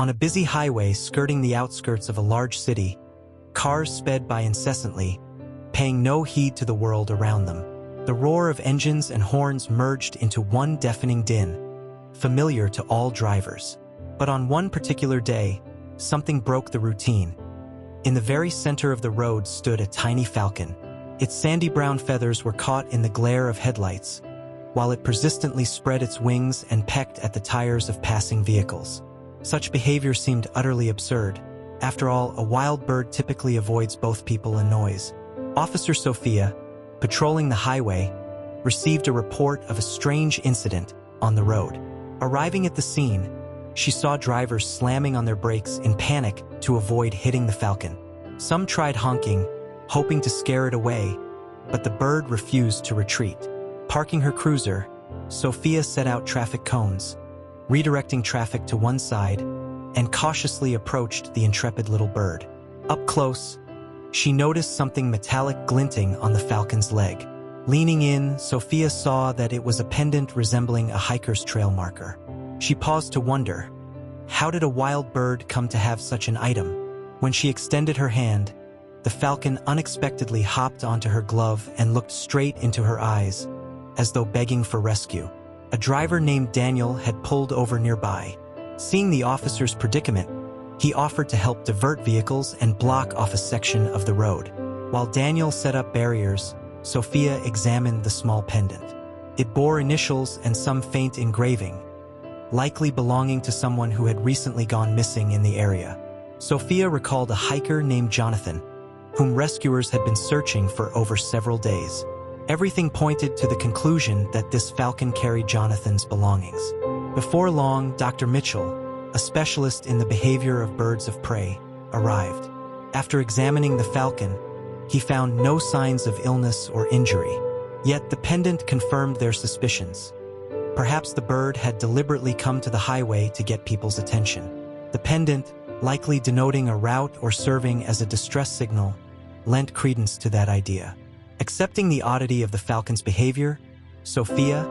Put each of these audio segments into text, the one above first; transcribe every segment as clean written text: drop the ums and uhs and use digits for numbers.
On a busy highway skirting the outskirts of a large city, cars sped by incessantly, paying no heed to the world around them. The roar of engines and horns merged into one deafening din, familiar to all drivers. But on one particular day, something broke the routine. In the very center of the road stood a tiny falcon. Its sandy brown feathers were caught in the glare of headlights, while it persistently spread its wings and pecked at the tires of passing vehicles. Such behavior seemed utterly absurd. After all, a wild bird typically avoids both people and noise. Officer Sophia, patrolling the highway, received a report of a strange incident on the road. Arriving at the scene, she saw drivers slamming on their brakes in panic to avoid hitting the falcon. Some tried honking, hoping to scare it away, but the bird refused to retreat. Parking her cruiser, Sophia set out traffic cones, redirecting traffic to one side, and cautiously approached the intrepid little bird. Up close, she noticed something metallic glinting on the falcon's leg. Leaning in, Sophia saw that it was a pendant resembling a hiker's trail marker. She paused to wonder, how did a wild bird come to have such an item? When she extended her hand, the falcon unexpectedly hopped onto her glove and looked straight into her eyes, as though begging for rescue. A driver named Daniel had pulled over nearby. Seeing the officer's predicament, he offered to help divert vehicles and block off a section of the road. While Daniel set up barriers, Sophia examined the small pendant. It bore initials and some faint engraving, likely belonging to someone who had recently gone missing in the area. Sophia recalled a hiker named Jonathan, whom rescuers had been searching for over several days. Everything pointed to the conclusion that this falcon carried Jonathan's belongings. Before long, Dr. Mitchell, a specialist in the behavior of birds of prey, arrived. After examining the falcon, he found no signs of illness or injury. Yet the pendant confirmed their suspicions. Perhaps the bird had deliberately come to the highway to get people's attention. The pendant, likely denoting a route or serving as a distress signal, lent credence to that idea. Accepting the oddity of the falcon's behavior, Sophia,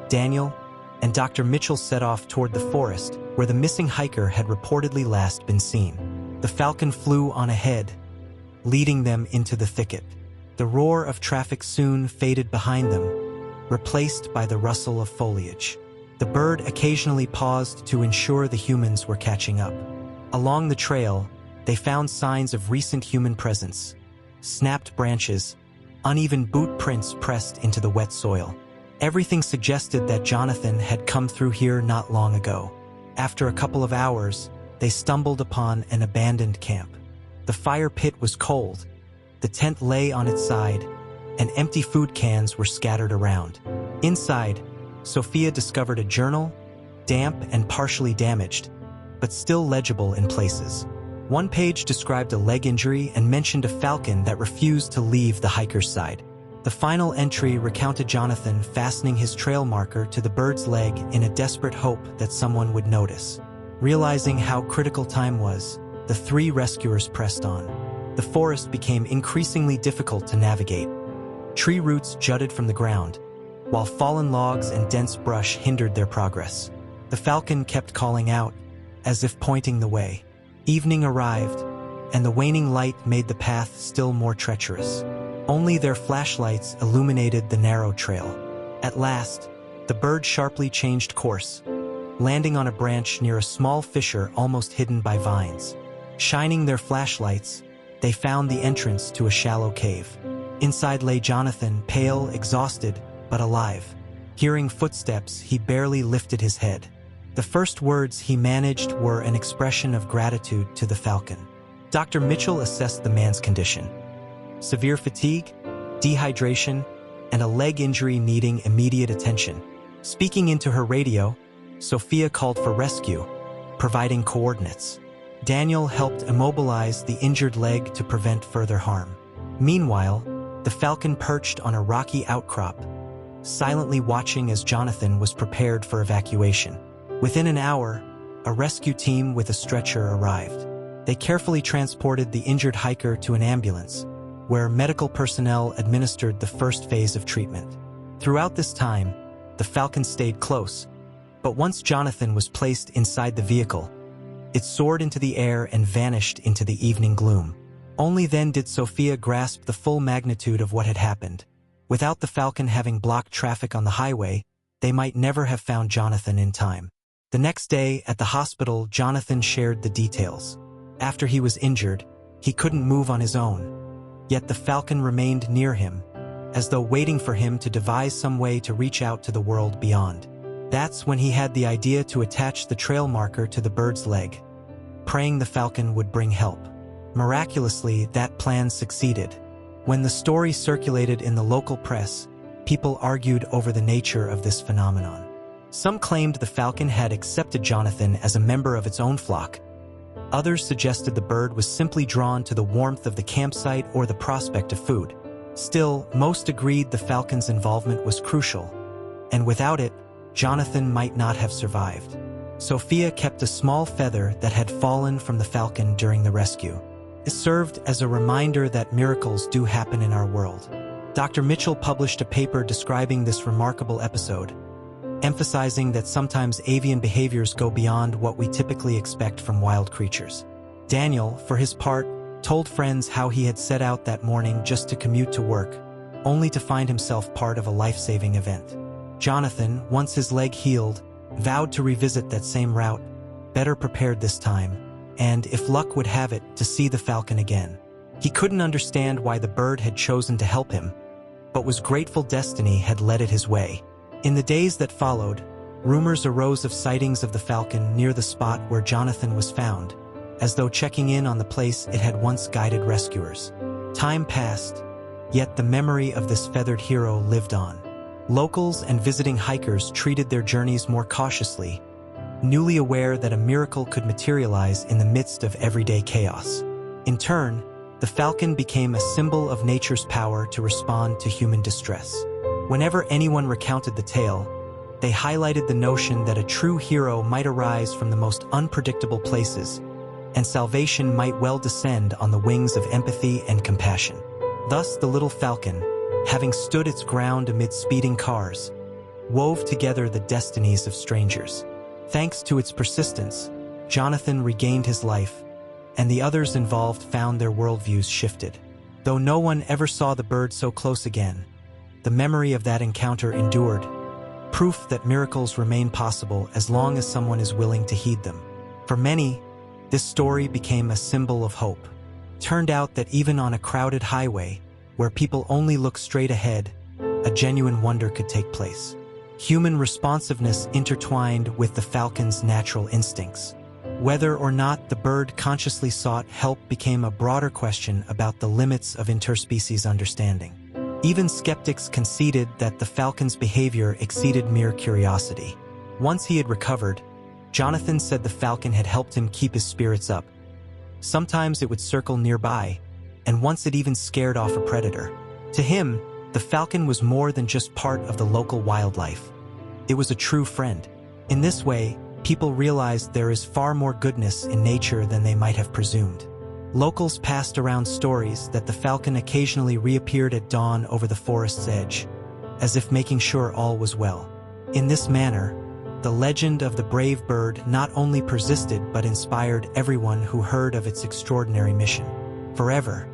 Daniel, and Dr. Mitchell set off toward the forest where the missing hiker had reportedly last been seen. The falcon flew on ahead, leading them into the thicket. The roar of traffic soon faded behind them, replaced by the rustle of foliage. The bird occasionally paused to ensure the humans were catching up. Along the trail, they found signs of recent human presence: snapped branches, uneven boot prints pressed into the wet soil. Everything suggested that Jonathan had come through here not long ago. After a couple of hours, they stumbled upon an abandoned camp. The fire pit was cold, the tent lay on its side, and empty food cans were scattered around. Inside, Sophia discovered a journal, damp and partially damaged, but still legible in places. One page described a leg injury and mentioned a falcon that refused to leave the hiker's side. The final entry recounted Jonathan fastening his trail marker to the bird's leg in a desperate hope that someone would notice. Realizing how critical time was, the three rescuers pressed on. The forest became increasingly difficult to navigate. Tree roots jutted from the ground, while fallen logs and dense brush hindered their progress. The falcon kept calling out, as if pointing the way. Evening arrived, and the waning light made the path still more treacherous. Only their flashlights illuminated the narrow trail. At last, the bird sharply changed course, landing on a branch near a small fissure almost hidden by vines. Shining their flashlights, they found the entrance to a shallow cave. Inside lay Jonathan, pale, exhausted, but alive. Hearing footsteps, he barely lifted his head. The first words he managed were an expression of gratitude to the falcon. Dr. Mitchell assessed the man's condition: severe fatigue, dehydration, and a leg injury needing immediate attention. Speaking into her radio, Sophia called for rescue, providing coordinates. Daniel helped immobilize the injured leg to prevent further harm. Meanwhile, the falcon perched on a rocky outcrop, silently watching as Jonathan was prepared for evacuation. Within an hour, a rescue team with a stretcher arrived. They carefully transported the injured hiker to an ambulance, where medical personnel administered the first phase of treatment. Throughout this time, the falcon stayed close, but once Jonathan was placed inside the vehicle, It soared into the air and vanished into the evening gloom. Only then did Sophia grasp the full magnitude of what had happened. Without the Falcon having blocked traffic on the highway, they might never have found Jonathan in time. The next day, at the hospital, Jonathan shared the details. After he was injured, he couldn't move on his own. Yet the Falcon remained near him, as though waiting for him to devise some way to reach out to the world beyond. That's when he had the idea to attach the trail marker to the bird's leg, praying the Falcon would bring help. Miraculously, that plan succeeded. When the story circulated in the local press, people argued over the nature of this phenomenon. Some claimed the Falcon had accepted Jonathan as a member of its own flock. Others suggested the bird was simply drawn to the warmth of the campsite or the prospect of food. Still, most agreed the Falcon's involvement was crucial, and without it, Jonathan might not have survived. Sophia kept a small feather that had fallen from the Falcon during the rescue. It served as a reminder that miracles do happen in our world. Dr. Mitchell published a paper describing this remarkable episode, emphasizing that sometimes avian behaviors go beyond what we typically expect from wild creatures. Daniel, for his part, told friends how he had set out that morning just to commute to work, only to find himself part of a life-saving event. Jonathan, once his leg healed, vowed to revisit that same route, better prepared this time, and, if luck would have it, to see the Falcon again. He couldn't understand why the bird had chosen to help him, but was grateful destiny had led it his way. In the days that followed, rumors arose of sightings of the Falcon near the spot where Jonathan was found, as though checking in on the place it had once guided rescuers. Time passed, yet the memory of this feathered hero lived on. Locals and visiting hikers treated their journeys more cautiously, newly aware that a miracle could materialize in the midst of everyday chaos. In turn, the Falcon became a symbol of nature's power to respond to human distress. Whenever anyone recounted the tale, they highlighted the notion that a true hero might arise from the most unpredictable places, and salvation might well descend on the wings of empathy and compassion. Thus, the little Falcon, having stood its ground amid speeding cars, wove together the destinies of strangers. Thanks to its persistence, Jonathan regained his life, and the others involved found their worldviews shifted. Though no one ever saw the bird so close again, the memory of that encounter endured, proof that miracles remain possible as long as someone is willing to heed them. For many, this story became a symbol of hope. Turned out that even on a crowded highway, where people only look straight ahead, a genuine wonder could take place. Human responsiveness intertwined with the Falcon's natural instincts. Whether or not the bird consciously sought help became a broader question about the limits of interspecies understanding. Even skeptics conceded that the Falcon's behavior exceeded mere curiosity. Once he had recovered, Jonathan said the Falcon had helped him keep his spirits up. Sometimes it would circle nearby, and once it even scared off a predator. To him, the Falcon was more than just part of the local wildlife. It was a true friend. In this way, people realized there is far more goodness in nature than they might have presumed. Locals passed around stories that the Falcon occasionally reappeared at dawn over the forest's edge, as if making sure all was well. In this manner, the legend of the brave bird not only persisted but inspired everyone who heard of its extraordinary mission. Forever,